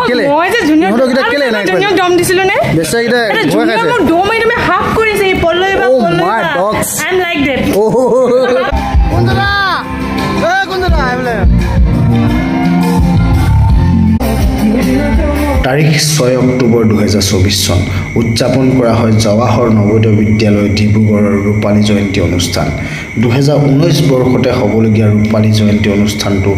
কেলে মই যে জুনিয়ৰ মহৰকিটা কেলে নাই জুনিয়ৰ দম দিছিলো নে বেছাইটা ভয় খাইছে মোৰ দম আইটো মে হাফ কৰিছে এই পল্লই বা Pallavi my dogs I am like that কুন্দলা কুন্দলা আইবলে তাৰিখ 6 অক্টোবৰ 2024 চন উদযাপন কৰা হয় জৱাহৰ নৱোদয় বিদ্যালয় ডিব্ৰুগড়ৰ ৰূপালী জয়ন্তী অনুষ্ঠান 2019 বৰ্ষতে হ'বলগীয়া ৰূপালী জয়ন্তী অনুষ্ঠানটো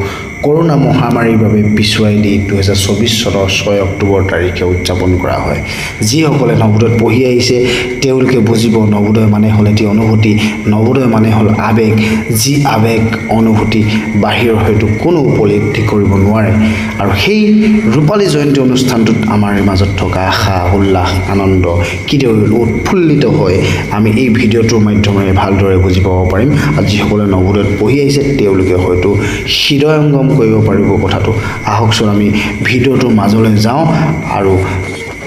কৰোনা মহামাৰীৰ বাবে পিছুৱাই দি 2024 চনৰ 6 অক্টোবৰ তাৰিখে উদযাপন কৰা হয় যিসকলে নৱোদয়ত পঢ়ি আহিছে তেওঁলোকে বুজিব নৱোদয় মানে হ'ল এটি অনুভূতি নৱোদয় মানে হ'ল আবেগ যি আবেগ অনুভূতি বাহিৰৰ হয়তো কোনো উপলব্ধি কৰিব নোৱাৰে আৰু সেই ৰূপালী জয়ন্তী অনুষ্ঠানটোত আমাৰ মাজত থকা আশা উল্লাস আনন্দ কিদৰে উৎফুল্লিত হয় আমি এই ভিডিঅ'টোৰ মাধ্যমেৰে ভালদৰে বুজি পাব পাৰিম আৰু যিসকলে নৱোদয়ত পঢ়ি আহিছে তেওঁলোকে হয়তো হৃদয়ঙ্গম কৰিব পাৰিব কথাটো আহকচোন আমি ভিডিঅ'টোৰ মাজলৈ যাওঁ আৰু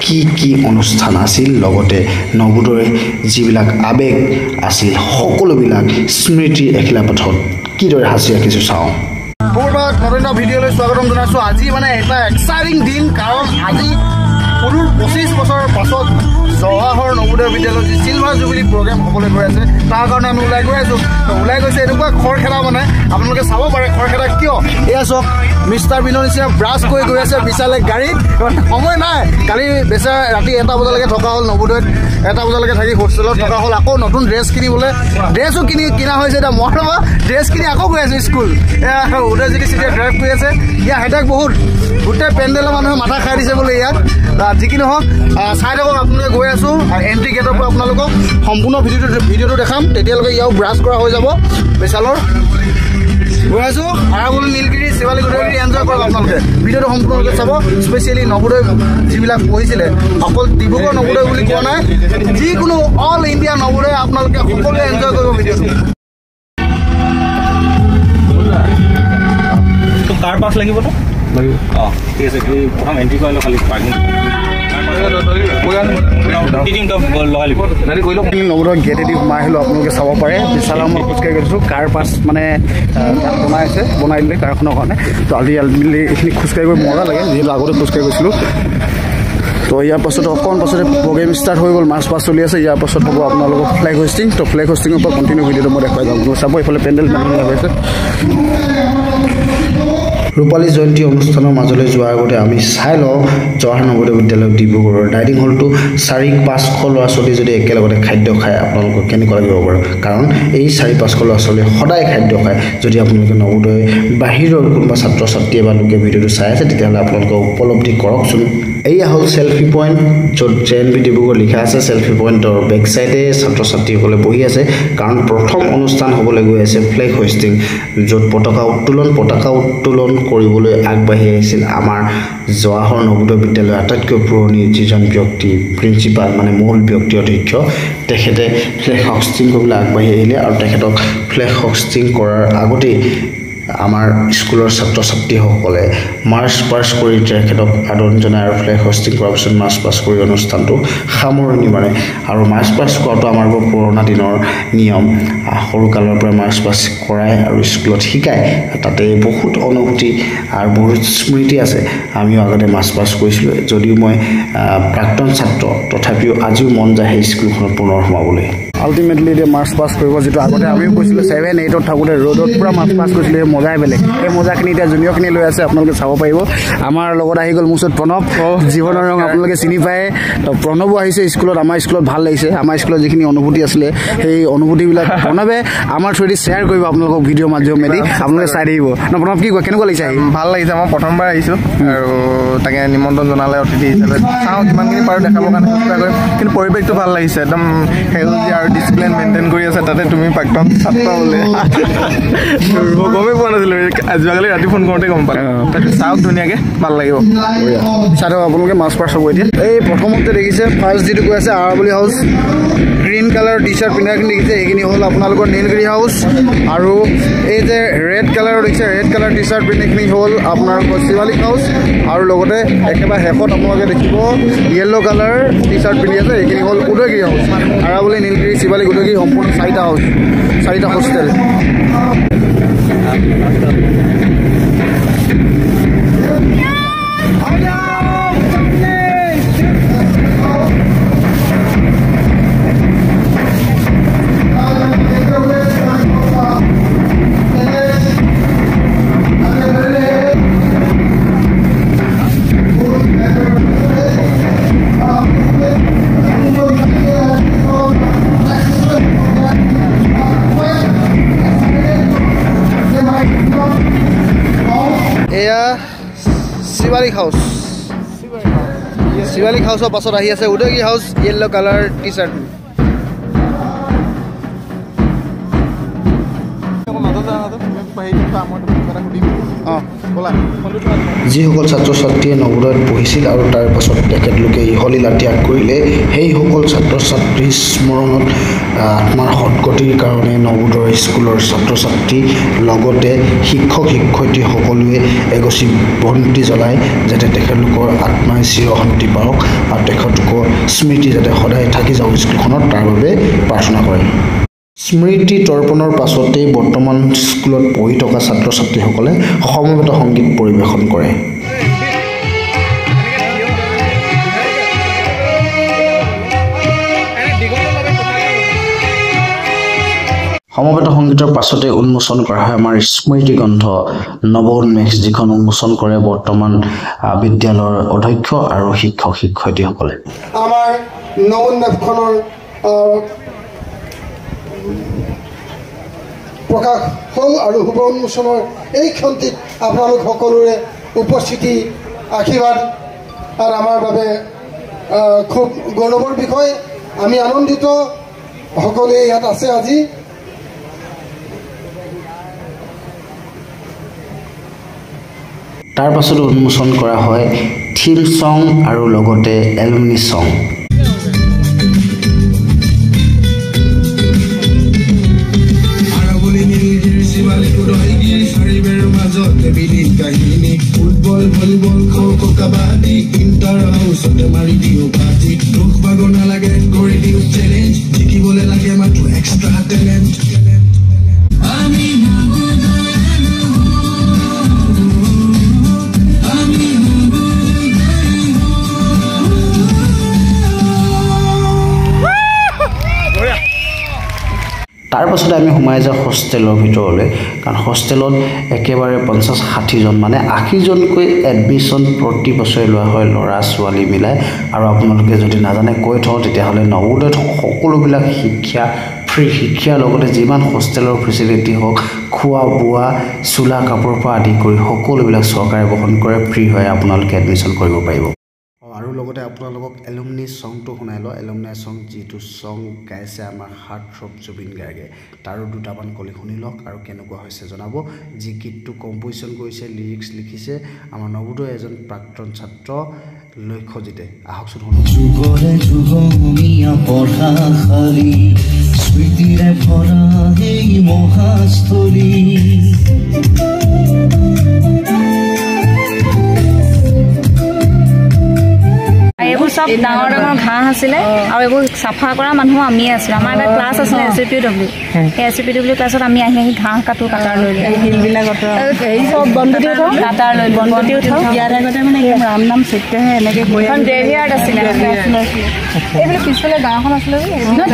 কি কি অনুষ্ঠান আছিল লগতে নৱোদয়ৰ যিবিলাক আবেগ আছিল সকলোবিলাক স্মৃতিৰ এখিলাপথত কিদৰে সাঁচি ৰাখিছোঁ চাওঁ বহুত নতুন ভিডিঅ'লৈ স্বাগতম জনাইছোঁ আজি মানে এটা এক্সাইটিং দিন কাৰণ আজি 25 বছৰৰ পাছত জৱাহৰ নৱোদয় বিদ্যালয়ত যি চিলভাৰ জুবিলি প্ৰগ্ৰেম হ'বলৈ গৈ আছে তাৰ কাৰণে আমি ওলাই গৈ আছোঁ ওলাই গৈছে এনেকুৱা খৰখেদা মানে আপোনালোকে চাব পাৰে খৰখেদা কিয় এয়া চাওক মিষ্টাৰ বিনৰ নিচিনা ব্ৰাছ কৰি গৈ আছে বিশালে গাড়ীত সময় নাই কালি বেচা ৰাতি 1টা বজালৈকে থকা হ'ল নৱোদয়ত 1টা বজালৈকে থাকি হোষ্টেলত থকা হ'ল আকৌ নতুন ড্ৰেছ কিনিবলৈ ড্ৰেছো কিনা হৈছে এতিয়া মই ৰ'বা ড্ৰেছ কিনি আকৌ গৈ আছোঁ স্কুল এয়া উদয়জ্যোতি চিটিয়ে ড্ৰাইভ কৰি আছে ইয়াৰ হেডেক বহুত গোটেই পেণ্ডেলৰ মানুহে মাথা খাই দিছে বোলে ইয়াত যি কি নহওক চাই থাকক আপোনালোকে গৈ আছোঁ আৰু এণ্ট্ৰি গেটৰ পৰা আপোনালোকক সম্পূৰ্ণ ভিডিঅ'টো দেখাম তেতিয়ালৈকে ইয়াও ব্ৰাছ কৰা হৈ যাব বিশালৰ গৈ আছোঁ আৰাবলী নীলগিৰি শিৱালী গোদাবৰী এনজয় কৰক আপোনালোকে ভিডিঅ'টো সম্পূৰ্ণৰূপে চাব স্পেচিয়েলি নৱোদয় যিবিলাক পঢ়িছিলে অকল ডিব্ৰুগড় নৱোদয় বুলি কোৱা নাই যিকোনো অল ইণ্ডিয়া নৱোদয় আপোনালোকে সকলোৱে এনজয় কৰিব ভিডিঅ'টো কাৰ পাছ লাগিব তো লাগিব অঁ ঠিক আছে প্ৰথম এণ্ট্ৰি কৰিলে খালি পাৰ্কিং নৱোদয় গেটেদি সোমাই আহিলোঁ আপোনালোকে চাব পাৰে বিশালৰ মই খোজকাঢ়ি গৈছোঁ কাৰ পাছ মানে বনাই দিলে কাৰখনৰ কাৰণে তো আল্টিমেটলি এইখিনি খোজকাঢ়ি গৈ মজা লাগে যিহেতু আগতে খোজকাঢ়ি গৈছিলোঁ তো ইয়াৰ পাছতে অকণ পাছতে প্ৰগ্ৰেম ষ্টাৰ্ট হৈ গ'ল মাৰ্চ পাছ চলি আছে ইয়াৰ পাছত হ'ব আপোনালোকৰ ফ্লেগ হোষ্টিং তো ফ্লেগ হোষ্টিঙৰ পৰা কণ্টিনিউ ভিডিঅ'টো মই দেখুৱাই যাম চাব এইফালে পেণ্ডেল হৈছে ৰূপালী জয়ন্তী অনুষ্ঠানৰ মাজলৈ যোৱাৰ আগতে আমি চাই লওঁ জৱাহৰ নৱোদয় বিদ্যালয় ডিব্ৰুগড়ৰ ডাইনিং হলটো 4-500 ল'ৰা ছোৱালী যদি একেলগতে খাদ্য খায় আপোনালোকক কেনেকুৱা লাগিব বাৰু কাৰণ এই 4-500 ল'ৰা ছোৱালীয়ে সদায় খাদ্য খায় যদি আপোনালোকে নৱোদয় বাহিৰৰ কোনোবা ছাত্ৰ ছাত্ৰীয়ে বা লোকে ভিডিঅ'টো চাই আছে তেতিয়াহ'লে আপোনালোকে উপলব্ধি কৰকচোন এয়া হ'ল চেল্ফি পইণ্ট য'ত JNV ডিব্ৰুগড় লিখা আছে চেল্ফি পইণ্টৰ বেক চাইডে ছাত্ৰ ছাত্ৰীসকলে বহি আছে কাৰণ প্ৰথম অনুষ্ঠান হ'বলৈ গৈ আছে ফ্লেগ হোষ্টিং য'ত পতাকা উত্তোলন কৰিবলৈ আগবাঢ়ি আহিছিল আমাৰ জৱাহৰ নৱোদয় বিদ্যালয়ৰ আটাইতকৈ পুৰণি যিজন ব্যক্তি প্ৰিন্সিপাল মানে মূল ব্যক্তি অধ্যক্ষ তেখেতে ফ্লেগ হোষ্টিং কৰিবলৈ আগবাঢ়ি আহিলে আৰু তেখেতক ফ্লেগ হোষ্টিং কৰাৰ আগতেই আমাৰ স্কুলৰ ছাত্ৰ ছাত্ৰীসকলে মাৰ্চ পাছ কৰি তেখেতক আদৰণি জনায় আৰু ফ্লেগ হোষ্টিং কৰাৰ পিছত মাৰ্চ পাছ কৰি অনুষ্ঠানটো সামৰণি মাৰে আৰু মাৰ্চ পাছ কৰাটো আমাৰ বৰ পুৰণা দিনৰ নিয়ম সৰু কালৰ পৰা মাৰ্চ পাছ কৰাই আৰু স্কুলত শিকায় তাতে বহুত অনুভূতি আৰু বহুত স্মৃতি আছে আমিও আগতে মাৰ্চ পাছ কৰিছিলোঁ যদিও মই প্ৰাক্তন ছাত্ৰ তথাপিও আজিও মন যায় সেই স্কুলখনত পুনৰ সোমাবলৈ আল্টিমেটলি এতিয়া মাৰ্চ পাছ কৰিব যিটো আগতে আমিও কৈছিলোঁ 7-8ত থাকোঁতে ৰ'দত পূৰা মাৰ্চ পাছ কৰিছিলোঁ এই মজাই বেলেগ এই মজাখিনি এতিয়া জুনিয়ৰখিনি লৈ আছে আপোনালোকে চাব পাৰিব আমাৰ লগত আহি গ'ল মোৰ ওচৰত প্ৰণৱ জীৱনৰ ৰং আপোনালোকে চিনি পায় তো প্ৰণৱো আহিছে স্কুলত আমাৰ স্কুলত ভাল লাগিছে আমাৰ স্কুলত যিখিনি অনুভূতি আছিলে সেই অনুভূতিবিলাক প্ৰণৱে আমাৰ থ্ৰুদি শ্বেয়াৰ কৰিব আপোনালোকক ভিডিঅ' মাধ্যমেদি আপোনালোকে চাই থাকিব ন প্ৰণৱ কি কয় কেনেকুৱা লাগিছে আহি ভাল লাগিছে মই প্ৰথমবাৰ আহিছোঁ আৰু তাকে নিমন্ত্ৰণ জনালে অতিথি হিচাপে চাওঁ কিমানখিনি পাৰোঁ দেখাবৰ কাৰণে চেষ্টা কৰিম কিন্তু পৰিৱেশটো ভাল লাগিছে একদম সেউজীয়া আৰু ডিচিপ্লিন মেইনটেইন কৰি আছে তাতে তুমি প্ৰাক্তন ছাত্ৰ বোলে গমেই পোৱা নাছিলোঁ যোৱাকালি ৰাতি ফোন কৰোঁতে গম পালোঁ চাওক ধুনীয়াকৈ ভাল লাগিব চাই আপোনালোকে মাৰ্চ পাছ হ'ব এতিয়া এই প্ৰথমতে দেখিছে ফাৰ্ষ্ট যিটো কৈ আছে আৰাবলী House green colour T shirt পিন্ধাখিনি দেখিছে এইখিনি হ'ল আপোনালোকৰ নীলগিৰি হাউচ আৰু এই যে ৰেড কালাৰৰ দেখিছে ৰেড কালাৰ টি চাৰ্ট পিন্ধাখিনি হ'ল আপোনালোকৰ শিৱালী হাউচ আৰু লগতে একেবাৰে শেষত আপোনালোকে দেখিব য়েল্ল' কালাৰ টি চাৰ্ট পিন্ধি আছে এইখিনি হ'ল উদয়গিৰি হাউচ আৰাবলী নীলগিৰি শিৱালী উদয়গিৰি সম্পূৰ্ণ 4টা হাউচ 4টা হোষ্টেল শিৱালিক হাউচৰ পাছত আহি আছে Udayagiri house yellow' colour T shirt যিসকল ছাত্ৰ ছাত্ৰীয়ে নৱোদয়ত পঢ়িছিল আৰু তাৰ পাছত তেখেতলোকে ইহলীলা ত্যাগ কৰিলে সেইসকল ছাত্ৰ ছাত্ৰীৰ স্মৰণত আত্মাৰ সদগতিৰ কাৰণে নৱোদয় স্কুলৰ ছাত্ৰ ছাত্ৰী লগতে শিক্ষক শিক্ষয়িত্ৰী সকলোৱে এগছি বন্তি জ্বলাই যাতে তেখেতলোকৰ আত্মাই চিৰশান্তি পাওক আৰু তেখেতলোকৰ স্মৃতি যাতে সদায় থাকি যাওক স্কুলখনত তাৰ বাবে প্ৰাৰ্থনা কৰে স্মৃতি তৰ্পণৰ পাছতেই বৰ্তমান স্কুলত পঢ়ি থকা ছাত্ৰ ছাত্ৰীসকলে সমবেত সংগীত পৰিৱেশন কৰে সমবেত সংগীতৰ পাছতে উন্মোচন কৰা হয় আমাৰ স্মৃতি গ্ৰন্থ নৱোন্মেষ যিখন উন্মোচন কৰে বৰ্তমান বিদ্যালয়ৰ অধ্যক্ষ আৰু শিক্ষক শিক্ষয়িত্ৰীসকলে আমাৰ নৱোন্মেষখনৰ প্ৰকাশ হ'ল আৰু শুভ উন্মোচনৰ এই ক্ষন্তিত আপোনালোক সকলোৰে উপস্থিতি আশীৰ্বাদ আৰু আমাৰ বাবে খুব গৌৰৱৰ বিষয় আমি আনন্দিত সকলোৱে ইয়াত আছে আজি তাৰ পাছত উন্মোচন কৰা হয় থিম সং আৰু লগতে এলুমিনি সং football volleyball kho kabaddi inter হাউচতে মাৰি দিওঁ বাজি দুখ পাব নালাগে কৰি দিওঁ চেলেঞ্জ জিকিবলৈ লাগে মাত্ৰ এক্সট্ৰা টেলেণ্ট তাৰ পাছতে আমি সোমাই যাওঁ হোষ্টেলৰ ভিতৰলৈ কাৰণ হোষ্টেলত একেবাৰে 50-60 জন মানে 80 জনকৈ এডমিশ্যন প্ৰতি বছৰে লোৱা হয় ল'ৰা ছোৱালী মিলাই আৰু আপোনালোকে যদি নাজানে কৈ থওঁ তেতিয়াহ'লে নৱোদয়ত সকলোবিলাক শিক্ষা ফ্ৰী শিক্ষাৰ লগতে যিমান হোষ্টেলৰ ফেচিলিটি হওক খোৱা বোৱা চোলা কাপোৰৰ পৰা আদি কৰি সকলোবিলাক চৰকাৰে বহন কৰে ফ্ৰী হয় আপোনালোকে এডমিশ্যন কৰিব পাৰিব আৰু লগতে আপোনালোকক এলুমিনি সংটো শুনাই লওঁ এলুমিনি সং যিটো সং গাইছে আমাৰ হাৰ্টথ্ৰব জুবিন গাৰ্গে তাৰো দুটামান কলি শুনি লওক আৰু কেনেকুৱা হৈছে জনাব যি গীতটো কম্প'জিশ্যন কৰিছে লিৰিক্স লিখিছে আমাৰ নৱোদয় এজন প্ৰাক্তন ছাত্ৰ লক্ষ্যজিতে আহকচোন শুনক যুগৰে যুগমীয়া পঢ়াশালী স্মৃতিৰে ভৰা এই মহাস্থলী এইবোৰ সব ডাঙৰ ডাঙৰ ঘাঁহ আছিলে আৰু এইবোৰ চাফা কৰা মানুহ আমিয়ে আছিলোঁ আমাৰ এটা ক্লাছ আছিলে SCPW সেই SCPW ক্লাছত আমি আহি ঘাঁহ কাটো কাটাৰ লৈ শিলবিলাক চব বন্ধুটি উঠাওঁ কাটাৰ লৈ বন্ধুটি উঠাওঁ ইয়াৰ আগতে মানে ৰাম নাম চিত্ৰহে এনেকৈ গৈ গ্ৰেভিয়াৰ্ড আছিলে এইফালে পিছফালে গাঁওখন আছিলে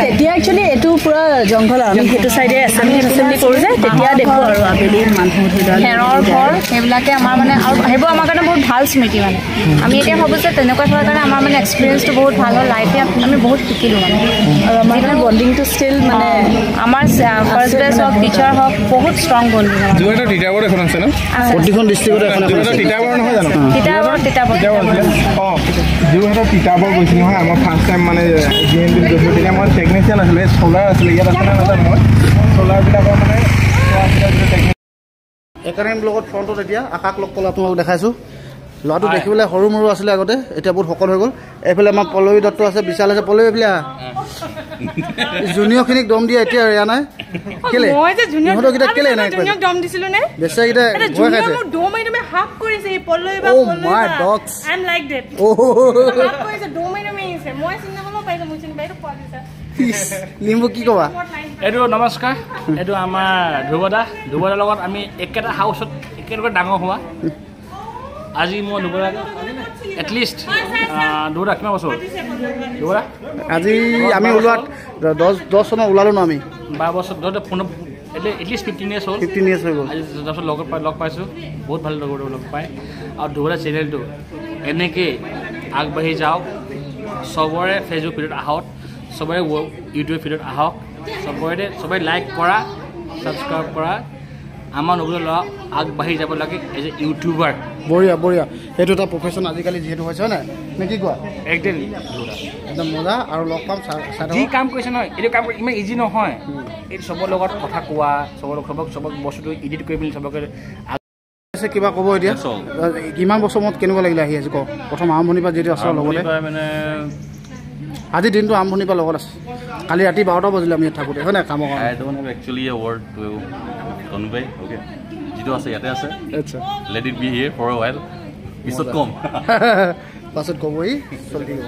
তেতিয়া একচুৱেলি এইটো পূৰা জংঘল আৰু আমি সেইটো চাইডে এছেম্বলি কৰোঁ যে তেতিয়া দেখোঁ আৰু আবেলি মানুহ খেৰৰ ঘৰ সেইবিলাকে আমাৰ মানে আৰু সেইবোৰ আমাৰ কাৰণে বহুত ভাল স্মৃতি মানে আমি এতিয়া ভাবোঁ যে তেনেকুৱা হোৱাৰ কাৰণে আমাৰ মানে এক্সপিৰিয়েঞ্চটো বহুত ভাল হ'ল লাইফে আমি বহুত শিকিলোঁ মানে আৰু আমাৰ মানে বণ্ডিংটো ষ্টিল মানে আমাৰ ফাৰ্ষ্ট বেচ হওক টিচাৰ হওক বহুত ষ্ট্ৰং বণ্ডিং যোৰহাটৰ তিতাবৰ এখন আছে ন প্ৰতিখন ডিষ্ট্ৰিক্টতে এখন তিতাবৰ নহয় জানো তিতাবৰ যোৰহাটৰ তিতাবৰ গৈছিলোঁ নহয় আমাৰ ফাৰ্ষ্ট টাইম মানে GND গৈছিলোঁ তেতিয়া মই টেকনিচিয়ান আছিলোঁ এই চ'লাৰ আছিলে ইয়াত আছে নাজানো মই চ'লাৰবিলাকৰ মানে একাডেমীৰ লগত ফ্ৰণ্টত এতিয়া আকাশ লগ পালে আপোনালোকক দেখাইছোঁ ল'ৰাটো দেখিবলৈ সৰু মৰু আছিলে আগতে এতিয়া বহুত শকত হৈ গ'ল এইফালে আমাৰ পল্লৱী দত্ত আছে বিশাল আছে পল্লৱী এইফালে জুনিয়ৰখিনিক দম দিয়ে এতিয়া এয়া নাই কেলে মই যে সিহঁতকেইটা কেলে নাই জুনিয়ৰক দম দিছিলোঁ নে বেচাকেইটা ভয় খাইছে মোৰ দম মাৰি তুমি হাফ কৰিছে এই পল্লৱী বা my dogs I am like that half কৰিছে দম মাৰি তুমি আহিছে মই চিনি নাপালোঁ পাইছোঁ মই চিনি পাইছোঁ পোৱা দিছা লিম্বু কি ক'বা এইটো নমস্কাৰ এইটো আমাৰ ধ্ৰুৱদাৰ লগত আমি একেটা হাউচত একেলগে ডাঙৰ হোৱা আজি মই ধ্ৰুৱদা এটলিষ্ট ধ্ৰুৱদা কিমান বছৰ ধ্ৰুৱদা আজি আমি ওলোৱাত 10 চনৰ ওলালোঁ ন আমি 12 বছৰ এটলিষ্ট 15 years হ'ল 15 years হৈ গ'ল আজি তাৰপিছত লগ পাইছোঁ বহুত ভাল লগ পায় আৰু ধ্ৰুৱদা চেনেলটো এনেকৈ আগবাঢ়ি যাওক চবৰে ফেচবুক ভিডিঅ'ত আহক চবৰে ইউটিউব ভিডিঅ'ত আহক চবৰে লাইক কৰা ছাবস্ক্ৰাইব কৰা আমাৰ নৱোদয় ল'ৰা আগবাঢ়ি যাব লাগে এজ এ ইউটিউবাৰ। বঢ়িয়া বঢ়িয়া, এইটো এটা প্ৰফেশ্যন আজিকালি যিহেতু হৈছে হয় নাই নে কি কোৱা? একদম মজা আৰু লগ পাম যি কাম কৰিছে নহয়, এইটো কাম ইমান ইজি নহয়। এইটো চবৰ লগত কথা কোৱা, চবক বস্তুটো এডিট কৰি পিনি চবকে কিবা ক'ব এতিয়া? কিমান বছৰ মূৰত কেনেকুৱা লাগিলে আহি আছে? প্ৰথম আৰম্ভণিৰ পৰা যিহেতু আছোঁ লগতে, মানে আজি দিনটো আৰম্ভণিৰ পৰা লগত আছে। কালি ৰাতি 12টা বাজিলে আমি ইয়াত থাকোঁতে হয় নাই কামৰ কাৰণে। I don't have actually a word to convey. Okay, যিটো আছে ইয়াতে আছে। আচ্ছা, let it be here for a while. পিছত কম, পাছত ক'বহি চলি থাকিব।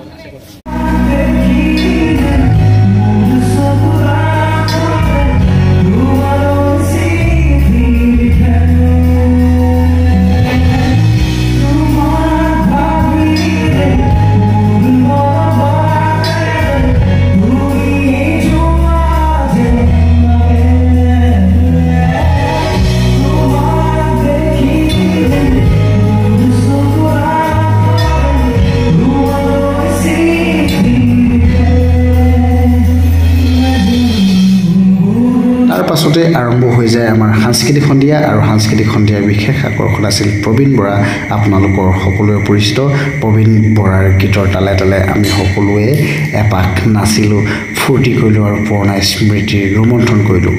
পাছতে আৰম্ভ হৈ যায় আমাৰ সাংস্কৃতিক সন্ধিয়া, আৰু সাংস্কৃতিক সন্ধিয়াৰ বিশেষ আকৰ্ষণ আছিল প্ৰবীণ বৰা। আপোনালোকৰ সকলোৱে পৰিচিত প্ৰবীণ বৰাৰ গীতৰ তালে তালে আমি সকলোৱে এপাক নাচিলোঁ, ফূৰ্তি কৰিলোঁ আৰু পুৰণা স্মৃতিৰ ৰোমন্থন কৰিলোঁ।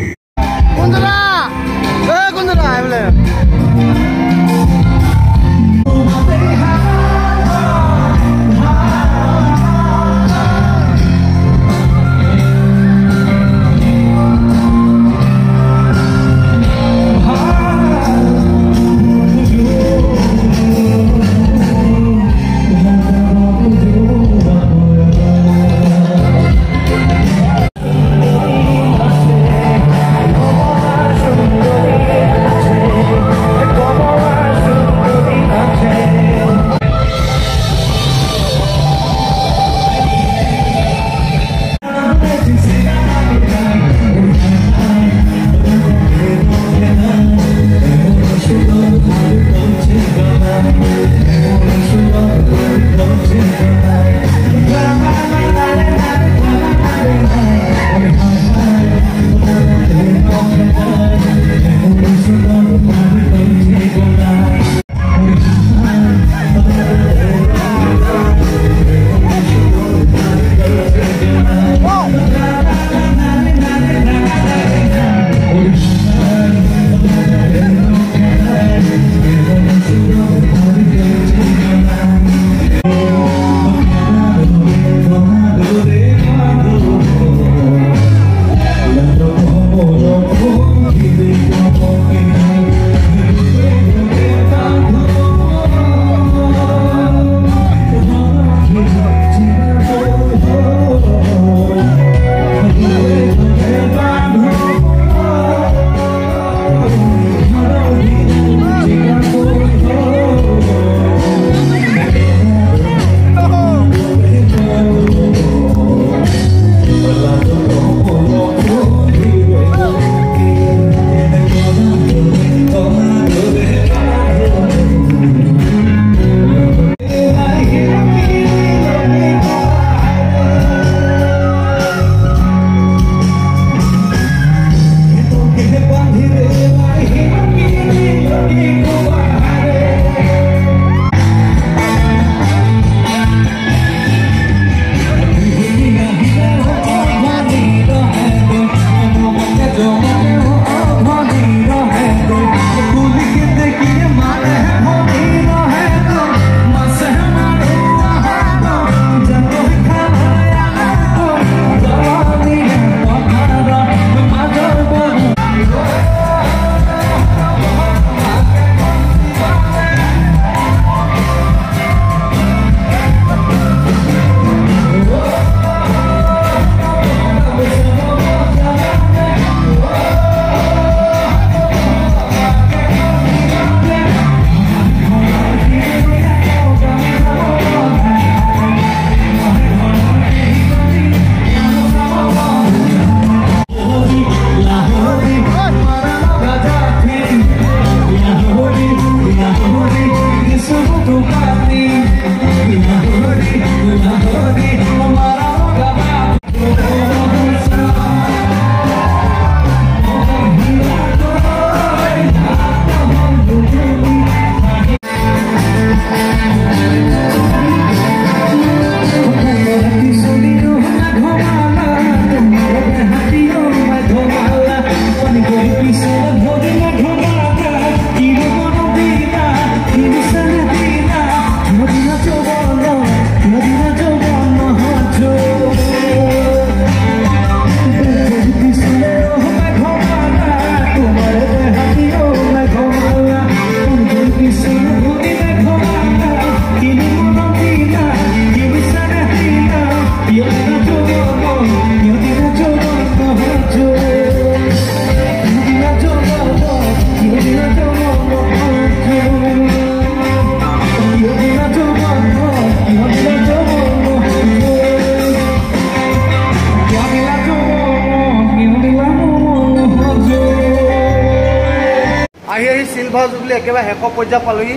চিলভাৰ জুবলি একেবাৰে শেষ পৰ্যায় পালোহি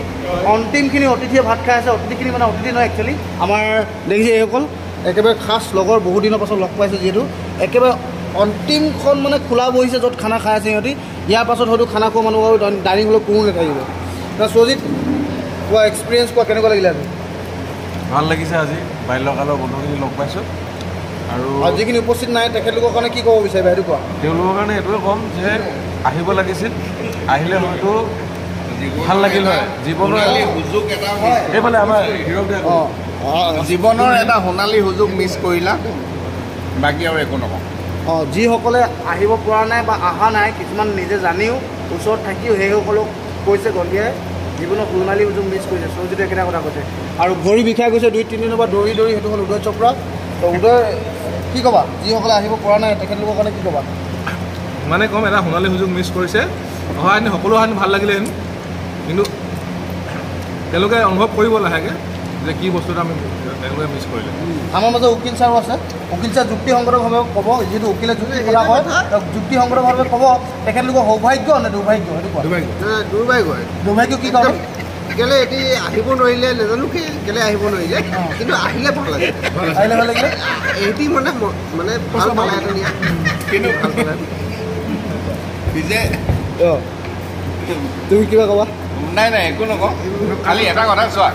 অন্তিমখিনি অতিথিয়ে ভাত খাই আছে অতিথিখিনি মানে অতিথি নহয় একচুৱেলি আমাৰ দেখিছে এইসকল একেবাৰে খাছ লগৰ বহুত দিনৰ পাছত লগ পাইছে যিহেতু একেবাৰে অন্তিমখন মানে খোলা বহিছে য'ত খানা খাই আছে সিহঁতি ইয়াৰ পাছত হয়তো খানা খোৱা মানুহ ডাইনিং হলত কোনো নাথাকিব সুজিত কোৱা এক্সপিৰিয়েঞ্চ কোৱা কেনেকুৱা লাগিলে আজি ভাল লাগিছে আজি বাল্যকালৰ বন্ধুখিনি লগ পাইছোঁ আৰু যিখিনি উপস্থিত নাই তেখেতলোকৰ কাৰণে কি ক'ব বিচাৰিবা সেইটো কোৱা তেওঁলোকৰ কাৰণে এইটোৱে ক'ম যে আহিব লাগিছিল আহিলে হয়তো ভাল লাগিল হয় জীৱনৰ সুযোগ এটা এইফালে আমাৰ জীৱনৰ এটা সোণালী সুযোগ মিছ কৰিলা বাকী আৰু একো নকওঁ যিসকলে আহিব পৰা নাই বা অহা নাই কিছুমান নিজে জানিও ওচৰত থাকিও সেইসকলক কৈছে গন্ধিয়াই জীৱনৰ সোণালী সুযোগ মিছ কৰিছে সৌজিতে একেটা কথা কৈছে আৰু ভৰি বিষাই গৈছে 2-3 দিনৰ পৰা দৌৰি সেইটো হ'ল উদয় চোপ্ৰা তো উদয় কি ক'বা যিসকলে আহিব পৰা নাই তেখেতলোকৰ কাৰণে কি ক'বা মানে ক'ম এটা সোণালী সুযোগ মিছ কৰিছে অহা দিন সকলো অহা দিন ভাল লাগিলেহেঁতেন কিন্তু তেওঁলোকে অনুভৱ কৰিব লাহেকৈ যে কি বস্তুটো আমি তেওঁলোকে মিছ কৰিলে আমাৰ মাজত উকিল ছাৰো আছে উকিল ছাৰ যুক্তিসংগতভাৱে ক'ব যিহেতু উকিলে যুক্তি কৰা হয় যুক্তিসংগতভাৱে ক'ব তেখেতলোকৰ সৌভাগ্য নে দুৰ্ভাগ্য সেইটো দুৰ্ভাগ্য কি কাৰণ কেলে এটি আহিব নোৱাৰিলে নাজানো কেলে আহিব নোৱাৰিলে কিন্তু আহিলে ভাল লাগে আহিলে ভাল লাগিলে এটি মানে ভাল পালে কিন্তু তুমি কিবা ক'বা নাই একো নকওঁ খালি এটা কথা চোৱা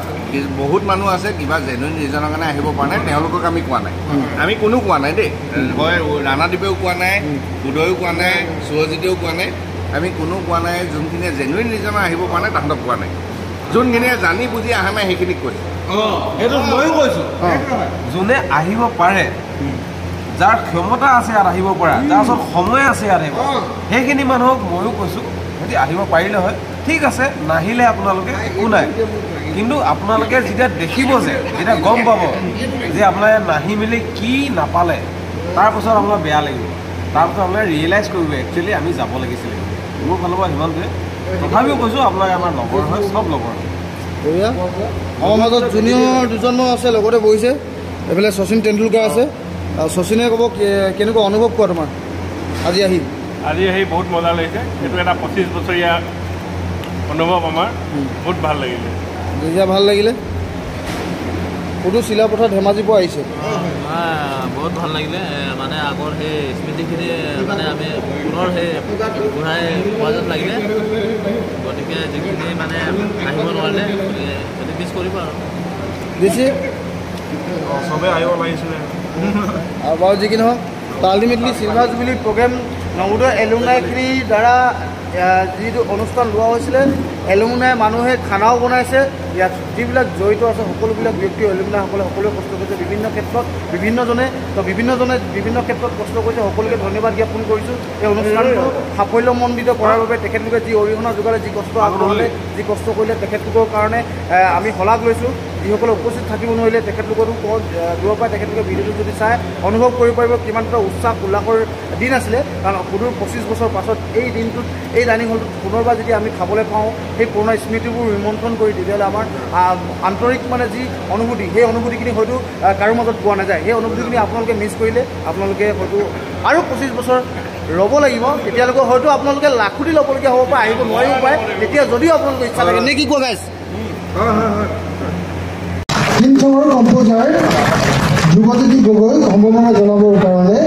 বহুত মানুহ আছে কিবা জেনুইন ৰিজনৰ কাৰণে আহিব পৰা নাই তেওঁলোকক আমি কোৱা নাই আমি কোনো কোৱা নাই দেই মই ৰাণাদ্বীপেও কোৱা নাই উদয়ো কোৱা নাই সুৰজিতেও কোৱা নাই আমি কোনো কোৱা নাই যোনখিনিয়ে জেনুইন ৰিজনৰ আহিব পৰা নাই তাহাঁতক কোৱা নাই যোনখিনিয়ে জানি বুজি অহা নাই সেইখিনিক কৈছোঁ সেইটো ময়ো কৈছোঁ যোনে আহিব পাৰে যাৰ ক্ষমতা আছে ইয়াত আহিব পৰা যাৰ ওচৰত সময় আছে ইয়াত আহিব সেইখিনি মানুহক ময়ো কৈছোঁ যদি আহিব পাৰিলে হয় ঠিক আছে নাহিলে আপোনালোকে একো নাই কিন্তু আপোনালোকে যেতিয়া দেখিব যে যেতিয়া গম পাব যে আপোনালোকে নাহি মেলি কি নাপালে তাৰপাছত আপোনাৰ বেয়া লাগিব তাৰপাছত আপোনালোকে ৰিয়েলাইজ কৰিব একচুৱেলি আমি যাব লাগিছিলে মোৰ ফালৰ পৰা সিমানটোৱে তথাপিও কৈছোঁ আপোনালোকে আমাৰ লগৰ হয় চব লগৰ আমাৰ মাজত জুনিয়ৰ দুজনমান আছে লগতে বহিছে এইফালে শচীন তেণ্ডুলকাৰ আছে শচীনে ক'ব কেনেকুৱা অনুভৱ কোৱা তোমাৰ আজি আহি বহুত মজা লাগিছে এইটো এটা 25 বছৰীয়া অনুভৱ আমাৰ বহুত ভাল লাগিলে যেতিয়া ভাল লাগিলে সুদু চিলাপথাৰ ধেমাজিৰ পৰা আহিছে বহুত ভাল লাগিলে মানে আগৰ সেই স্মৃতিখিনি মানে আমি পুনৰ সেই ঘূৰাই পোৱা যেন লাগিলে গতিকে যিখিনি মানে আহিব নোৱাৰিলে গতিকে মিছ কৰিব আৰু বেছি চবেই আহিব লাগিছিলে আৰু বাৰু যি কি নহওক ultimately silver jubilee program Navodaya এলুমনাইখিনিৰ দ্বাৰা যিটো অনুষ্ঠান লোৱা হৈছিলে এলুমনাই মানুহে খানাও বনাইছে ইয়াত যিবিলাক জড়িত আছে সকলোবিলাক ব্যক্তি এলুমনাইসকলে সকলোৱে কষ্ট কৰিছে বিভিন্ন ক্ষেত্ৰত বিভিন্নজনে বিভিন্ন ক্ষেত্ৰত কষ্ট কৰিছে সকলোকে ধন্যবাদ জ্ঞাপন কৰিছোঁ এই অনুষ্ঠানটো সাফল্যমণ্ডিত কৰাৰ বাবে তেখেতলোকে যি অৰিহণা যোগালে যি কষ্ট আগবঢ়ালে যি কষ্ট কৰিলে তেখেতলোকৰ কাৰণে আমি শলাগ লৈছোঁ যিসকলে উপস্থিত থাকিব নোৱাৰিলে তেখেতলোকৰো দূৰৰ পৰা তেখেতলোকে ভিডিঅ'টো যদি চাই অনুভৱ কৰিব পাৰিব কিমান এটা উৎসাহ উল্লাসৰ দিন আছিলে কাৰণ সুদূৰ 25 বছৰ পাছত এই দিনটোত এই ডাইনিং হলটোত পুনৰবাৰ যদি আমি খাবলৈ পাওঁ সেই পুৰণা স্মৃতিবোৰ ৰিমন্থন কৰি তেতিয়াহ'লে আমাৰ আন্তৰিক মানে যি অনুভূতি সেই অনুভূতিখিনি হয়তো কাৰো মাজত পোৱা নাযায় সেই অনুভূতিখিনি আপোনালোকে মিছ কৰিলে আপোনালোকে হয়তো আৰু 25 বছৰ ৰ'ব লাগিব তেতিয়ালৈকে হয়তো আপোনালোকে লাখুটি ল'বলগীয়া হ'ব পাৰে আহিব নোৱাৰিব পাৰে তেতিয়া যদিও আপোনালোকৰ ইচ্ছা লাগে নে কি কোৱা গাইছ ফিল্মখনৰ কম্প'জাৰ ধ্ৰুৱজ্যোতি গগৈ সম্বৰ্ধনা জনাবৰ কাৰণে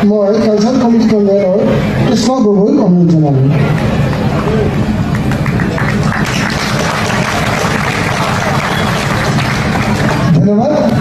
মই কালচাৰ কমিটি কনভেনৰ কৃষ্ণ গগৈক অনুৰোধ জনালোঁ ধন্যবাদ